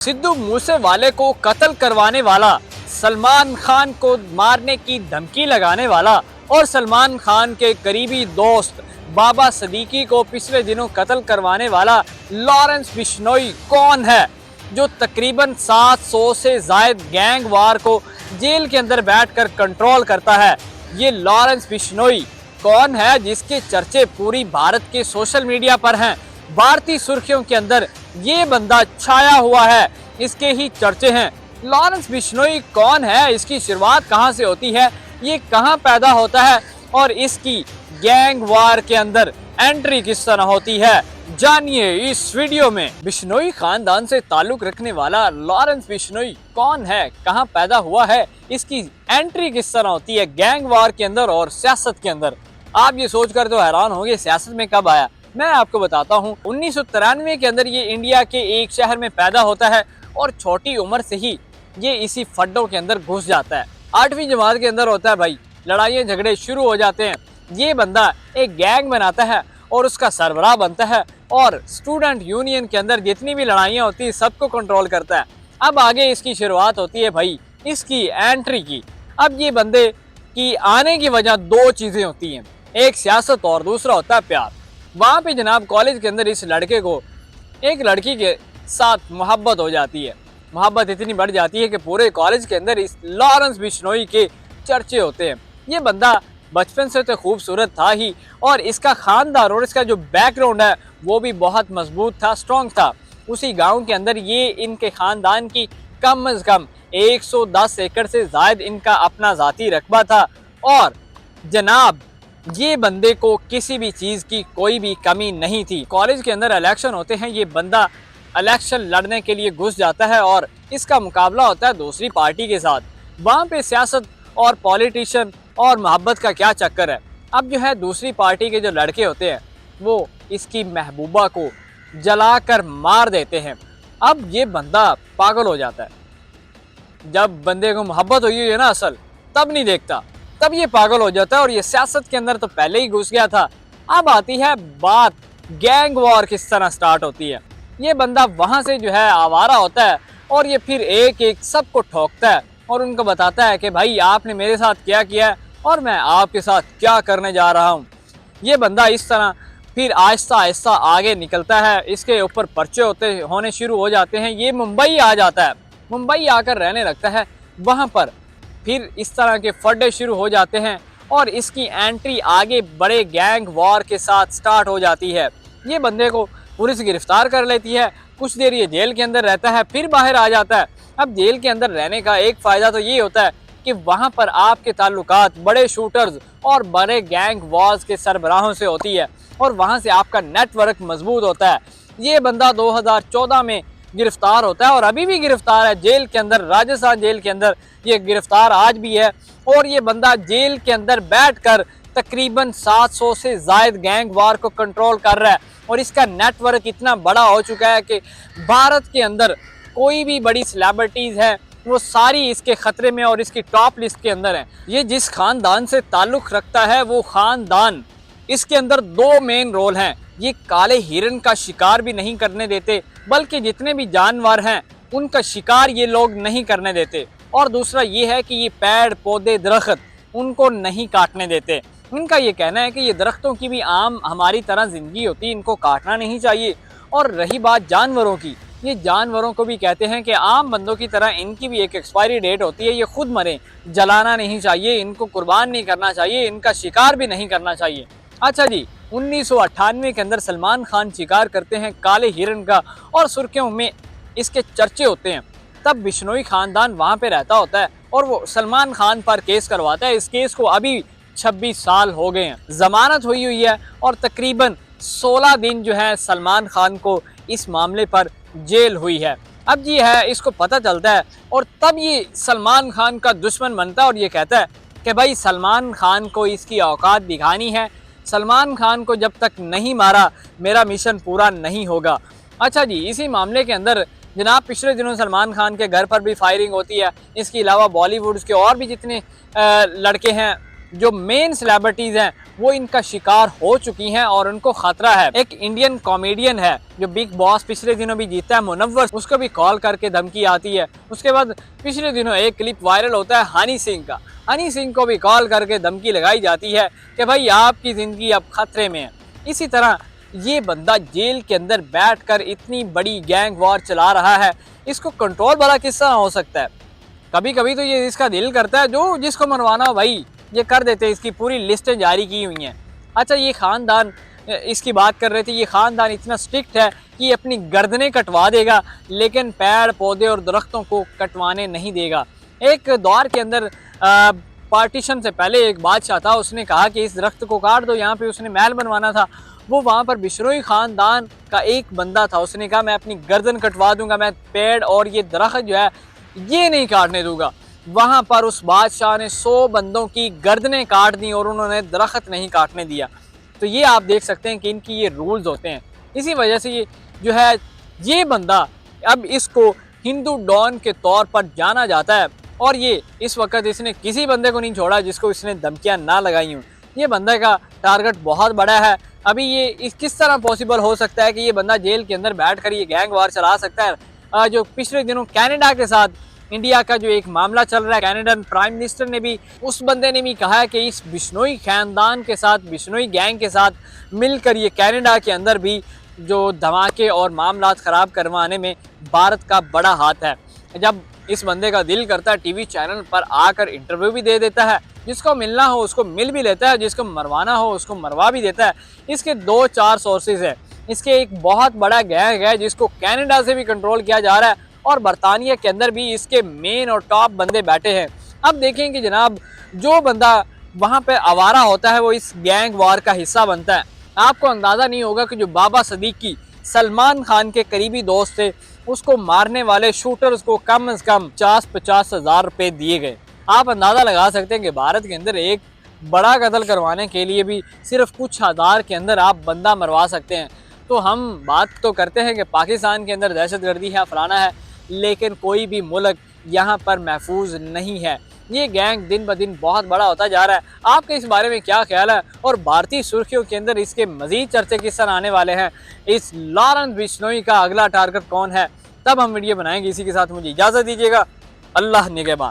सिद्धू मूसेवाले को कत्ल करवाने वाला, सलमान खान को मारने की धमकी लगाने वाला और सलमान खान के करीबी दोस्त बाबा सिद्दीकी को पिछले दिनों कत्ल करवाने वाला लॉरेंस बिश्नोई कौन है, जो तकरीबन 700 से जायद गैंग वार को जेल के अंदर बैठकर कंट्रोल करता है। ये लॉरेंस बिश्नोई कौन है जिसके चर्चे पूरी भारत के सोशल मीडिया पर हैं। भारतीय सुर्खियों के अंदर ये बंदा छाया हुआ है, इसके ही चर्चे हैं। लॉरेंस बिश्नोई कौन है, इसकी शुरुआत कहां से होती है, ये कहां पैदा होता है और इसकी गैंग वार के अंदर एंट्री किस तरह होती है, जानिए इस वीडियो में। बिश्नोई खानदान से ताल्लुक रखने वाला लॉरेंस बिश्नोई कौन है, कहां पैदा हुआ है, इसकी एंट्री किस तरह होती है गैंग वार के अंदर और सियासत के अंदर। आप ये सोचकर तो हैरान होंगे सियासत में कब आया। मैं आपको बताता हूँ 1993 के अंदर ये इंडिया के एक शहर में पैदा होता है और छोटी उम्र से ही ये इसी फड्डों के अंदर घुस जाता है। 8वीं जमात के अंदर होता है भाई, लड़ाइयाँ झगड़े शुरू हो जाते हैं। ये बंदा एक गैंग बनाता है और उसका सरबराह बनता है और स्टूडेंट यूनियन के अंदर जितनी भी लड़ाइयाँ होती है सबको कंट्रोल करता है। अब आगे इसकी शुरुआत होती है भाई इसकी एंट्री की। अब ये बंदे की आने की वजह दो चीज़ें होती हैं, एक सियासत और दूसरा होता है प्यार। वहाँ पे जनाब कॉलेज के अंदर इस लड़के को एक लड़की के साथ मोहब्बत हो जाती है। मोहब्बत इतनी बढ़ जाती है कि पूरे कॉलेज के अंदर इस लॉरेंस बिश्नोई के चर्चे होते हैं। ये बंदा बचपन से तो खूबसूरत था ही और इसका खानदान और इसका जो बैकग्राउंड है वो भी बहुत मजबूत था, स्ट्रॉन्ग था। उसी गाँव के अंदर ये इनके ख़ानदान की कम अज़ कम 110 एकड़ से ज़ायद इनका अपना ज़ाती रकबा था और जनाब ये बंदे को किसी भी चीज़ की कोई भी कमी नहीं थी। कॉलेज के अंदर इलेक्शन होते हैं, ये बंदा इलेक्शन लड़ने के लिए घुस जाता है और इसका मुकाबला होता है दूसरी पार्टी के साथ। वहाँ पे सियासत और पॉलिटिशियन और मोहब्बत का क्या चक्कर है। अब जो है दूसरी पार्टी के जो लड़के होते हैं वो इसकी महबूबा को जलाकर मार देते हैं। अब ये बंदा पागल हो जाता है। जब बंदे को मोहब्बत हुई है ना असल, तब नहीं देखता, तब ये पागल हो जाता है और ये सियासत के अंदर तो पहले ही घुस गया था। अब आती है बात गैंग वॉर किस तरह स्टार्ट होती है। ये बंदा वहाँ से जो है आवारा होता है और ये फिर एक एक सबको ठोकता है और उनको बताता है कि भाई आपने मेरे साथ क्या किया है और मैं आपके साथ क्या करने जा रहा हूँ। ये बंदा इस तरह फिर आहिस्ता आहिस्ता आगे निकलता है, इसके ऊपर पर्चे होने शुरू हो जाते हैं। ये मुंबई आ जाता है, मुंबई आकर रहने लगता है। वहाँ पर फिर इस तरह के फड्डे शुरू हो जाते हैं और इसकी एंट्री आगे बड़े गैंग वॉर के साथ स्टार्ट हो जाती है। ये बंदे को पुलिस गिरफ्तार कर लेती है, कुछ देर ये जेल के अंदर रहता है, फिर बाहर आ जाता है। अब जेल के अंदर रहने का एक फ़ायदा तो ये होता है कि वहाँ पर आपके ताल्लुकात बड़े शूटर्स और बड़े गैंग वॉर्स के सरबराहों से होती है और वहाँ से आपका नेटवर्क मजबूत होता है। ये बंदा 2014 में गिरफ्तार होता है और अभी भी गिरफ्तार है जेल के अंदर, राजस्थान जेल के अंदर ये गिरफ्तार आज भी है। और ये बंदा जेल के अंदर बैठकर तकरीबन 700 से जायद गैंग वार को कंट्रोल कर रहा है और इसका नेटवर्क इतना बड़ा हो चुका है कि भारत के अंदर कोई भी बड़ी सेलिब्रिटीज़ है वो सारी इसके ख़तरे में और इसकी टॉप लिस्ट के अंदर है। ये जिस ख़ानदान से ताल्लुक़ रखता है वो ख़ानदान, इसके अंदर दो मेन रोल हैं। ये काले हिरन का शिकार भी नहीं करने देते, बल्कि जितने भी जानवर हैं उनका शिकार ये लोग नहीं करने देते। और दूसरा ये है कि ये पेड़ पौधे दरख्त उनको नहीं काटने देते। इनका ये कहना है कि ये दरख्तों की भी आम हमारी तरह ज़िंदगी होती है, इनको काटना नहीं चाहिए। और रही बात जानवरों की, ये जानवरों को भी कहते हैं कि आम बंदों की तरह इनकी भी एक एक्सपायरी डेट होती है, ये खुद मरें, जलाना नहीं चाहिए, इनको कुर्बान नहीं करना चाहिए, इनका शिकार भी नहीं करना चाहिए। अच्छा जी, 1998 के अंदर सलमान खान शिकार करते हैं काले हिरन का और सुर्खियों में इसके चर्चे होते हैं। तब बिश्नोई खानदान वहाँ पे रहता होता है और वो सलमान खान पर केस करवाता है। इस केस को अभी 26 साल हो गए हैं, जमानत हुई है और तकरीबन 16 दिन जो है सलमान खान को इस मामले पर जेल हुई है। अब ये है इसको पता चलता है और तब ये सलमान खान का दुश्मन बनता है और ये कहता है कि भाई सलमान खान को इसकी औकात दिखानी है, सलमान खान को जब तक नहीं मारा मेरा मिशन पूरा नहीं होगा। अच्छा जी, इसी मामले के अंदर जनाब पिछले दिनों सलमान खान के घर पर भी फायरिंग होती है। इसके अलावा बॉलीवुड के और भी जितने लड़के हैं जो मेन सेलिब्रिटीज हैं वो इनका शिकार हो चुकी हैं और उनको खतरा है। एक इंडियन कॉमेडियन है जो बिग बॉस पिछले दिनों भी जीता है, मुनव्वर, उसको भी कॉल करके धमकी आती है। उसके बाद पिछले दिनों एक क्लिप वायरल होता है हनी सिंह का, हनी सिंह को भी कॉल करके धमकी लगाई जाती है कि भाई आपकी ज़िंदगी अब खतरे में है। इसी तरह ये बंदा जेल के अंदर बैठकर इतनी बड़ी गैंग वॉर चला रहा है, इसको कंट्रोल वाला किस्सा हो सकता है। कभी कभी तो ये इसका दिल करता है जो जिसको मरवाना हो भाई ये कर देते हैं, इसकी पूरी लिस्टें जारी की हुई हैं। अच्छा, ये ख़ानदान, इसकी बात कर रहे थे, ये ख़ानदान इतना स्ट्रिक्ट है कि ये अपनी गर्दनें कटवा देगा लेकिन पेड़ पौधे और दरख्तों को कटवाने नहीं देगा। एक दौर के अंदर पार्टीशन से पहले एक बादशाह था, उसने कहा कि इस दरख्त को काट दो, यहाँ पे उसने महल बनवाना था। वो वहाँ पर बिश्नोई ख़ानदान का एक बंदा था, उसने कहा मैं अपनी गर्दन कटवा दूंगा, मैं पेड़ और ये दरख्त जो है ये नहीं काटने दूंगा। वहाँ पर उस बादशाह ने 100 बंदों की गर्दनें काट दी और उन्होंने दरख्त नहीं काटने दिया। तो ये आप देख सकते हैं कि इनकी ये रूल्स होते हैं। इसी वजह से ये जो है ये बंदा अब इसको हिंदू डॉन के तौर पर जाना जाता है और ये इस वक्त इसने किसी बंदे को नहीं छोड़ा जिसको इसने धमकियाँ ना लगाई हों। ये बंदे का टारगेट बहुत बड़ा है। अभी ये किस तरह पॉसिबल हो सकता है कि ये बंदा जेल के अंदर बैठ कर ये गैंग वार चला सकता है। जो पिछले दिनों कनाडा के साथ इंडिया का जो एक मामला चल रहा है, कनाडियन प्राइम मिनिस्टर ने भी, उस बंदे ने भी कहा है कि इस बिश्नोई खानदान के साथ, बिश्नोई गैंग के साथ मिलकर ये कनाडा के अंदर भी जो धमाके और मामला ख़राब करवाने में भारत का बड़ा हाथ है। जब इस बंदे का दिल करता है टीवी चैनल पर आकर इंटरव्यू भी दे देता है, जिसको मिलना हो उसको मिल भी लेता है, जिसको मरवाना हो उसको मरवा भी देता है। इसके 2-4 सोर्सेज है। इसके एक बहुत बड़ा गैंग है जिसको कनाडा से भी कंट्रोल किया जा रहा है और बरतानिया के अंदर भी इसके मेन और टॉप बंदे बैठे हैं। अब देखें कि जनाब जो बंदा वहाँ पे आवारा होता है वो इस गैंग वार का हिस्सा बनता है। आपको अंदाज़ा नहीं होगा कि जो बाबा सदीकी सलमान खान के करीबी दोस्त थे, उसको मारने वाले शूटर्स को कम से कम 50-50 हज़ार रुपये दिए गए। आप अंदाज़ा लगा सकते हैं कि भारत के अंदर एक बड़ा कत्ल करवाने के लिए भी सिर्फ कुछ हज़ार के अंदर आप बंदा मरवा सकते हैं। तो हम बात तो करते हैं कि पाकिस्तान के अंदर दहशतगर्दी है, फलाना है, लेकिन कोई भी मुल्क यहाँ पर महफूज नहीं है। ये गैंग दिन ब दिन बहुत बड़ा होता जा रहा है। आपके इस बारे में क्या ख्याल है और भारतीय सुर्खियों के अंदर इसके मजीद चर्चे किस तरह आने वाले हैं, इस लॉरेंस बिश्नोई का अगला टारगेट कौन है, तब हम वीडियो बनाएंगे। इसी के साथ मुझे इजाज़त दीजिएगा। अल्लाह निगहबान।